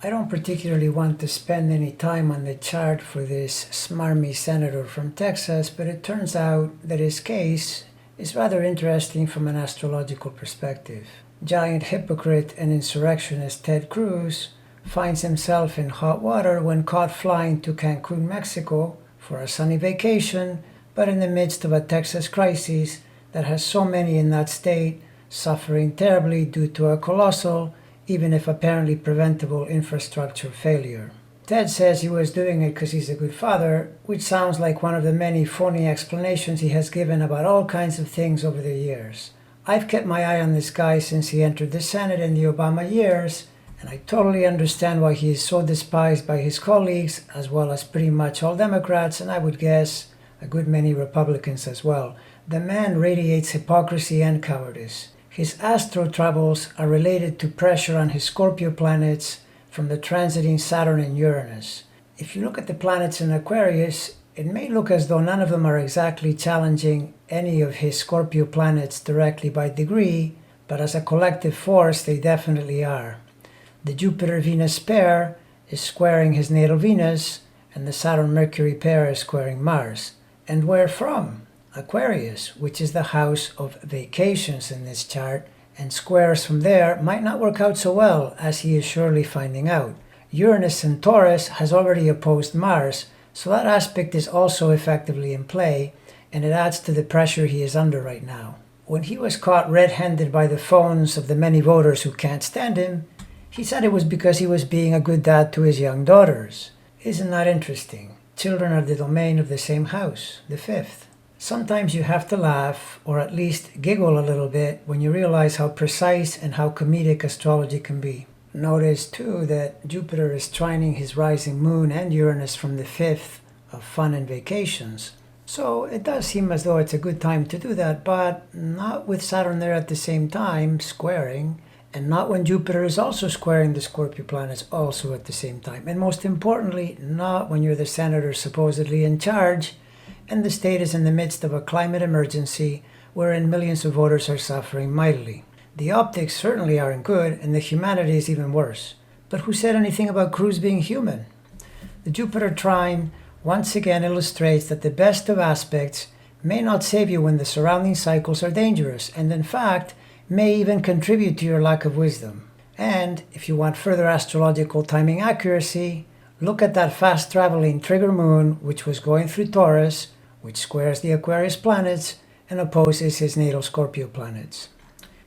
I don't particularly want to spend any time on the chart for this smarmy senator from Texas, but it turns out that his case is rather interesting from an astrological perspective. Giant hypocrite and insurrectionist Ted Cruz finds himself in hot water when caught flying to Cancún, Mexico for a sunny vacation, but in the midst of a Texas crisis that has so many in that state suffering terribly due to a colossal, even if apparently preventable, infrastructure failure. Ted says he was doing it because he's a good father, which sounds like one of the many phony explanations he has given about all kinds of things over the years. I've kept my eye on this guy since he entered the Senate in the Obama years, and I totally understand why he is so despised by his colleagues, as well as pretty much all Democrats, and I would guess a good many Republicans as well. The man radiates hypocrisy and cowardice. His astro troubles are related to pressure on his Scorpio planets from the transiting Saturn and Uranus. If you look at the planets in Aquarius, it may look as though none of them are exactly challenging any of his Scorpio planets directly by degree, but as a collective force they definitely are. The Jupiter-Venus pair is squaring his natal Venus, and the Saturn-Mercury pair is squaring Mars. And where from? Aquarius, which is the house of vacations in this chart, and squares from there might not work out so well, as he is surely finding out. Uranus in Taurus has already opposed Mars, so that aspect is also effectively in play, and it adds to the pressure he is under right now. When he was caught red-handed by the phones of the many voters who can't stand him, he said it was because he was being a good dad to his young daughters. Isn't that interesting? Children are the domain of the same house, the fifth. Sometimes you have to laugh, or at least giggle a little bit, when you realize how precise and how comedic astrology can be. Notice, too, that Jupiter is trining his rising moon and Uranus from the fifth of fun and vacations. So it does seem as though it's a good time to do that, but not with Saturn there at the same time, squaring, and not when Jupiter is also squaring the Scorpio planets also at the same time. And most importantly, not when you're the senator supposedly in charge, and the state is in the midst of a climate emergency wherein millions of voters are suffering mightily. The optics certainly aren't good, and the humanity is even worse. But who said anything about Cruz being human? The Jupiter trine once again illustrates that the best of aspects may not save you when the surrounding cycles are dangerous, and in fact, may even contribute to your lack of wisdom. And if you want further astrological timing accuracy, look at that fast-traveling trigger moon which was going through Taurus, which squares the Aquarius planets and opposes his natal Scorpio planets.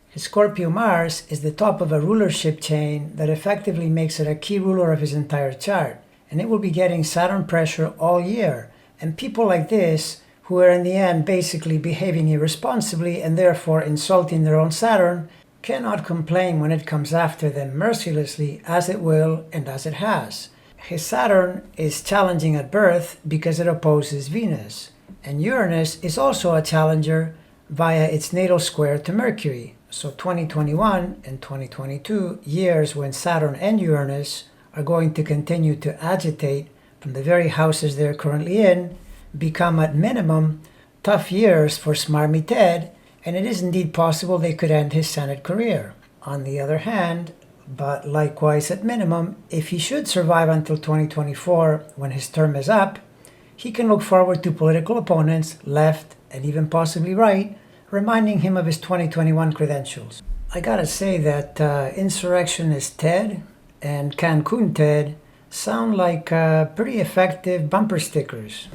His Scorpio Mars is the top of a rulership chain that effectively makes it a key ruler of his entire chart, and it will be getting Saturn pressure all year. And people like this, who are in the end basically behaving irresponsibly and therefore insulting their own Saturn, cannot complain when it comes after them mercilessly, as it will and as it has. His Saturn is challenging at birth because it opposes Venus, and Uranus is also a challenger via its natal square to Mercury. So 2021 and 2022, years when Saturn and Uranus are going to continue to agitate from the very houses they're currently in, become at minimum tough years for smarmy Ted, and it is indeed possible they could end his Senate career. On the other hand, but likewise at minimum, if he should survive until 2024 when his term is up, he can look forward to political opponents, left and even possibly right, reminding him of his 2021 credentials. I gotta say that Insurrectionist TED and Cancún TED sound like pretty effective bumper stickers.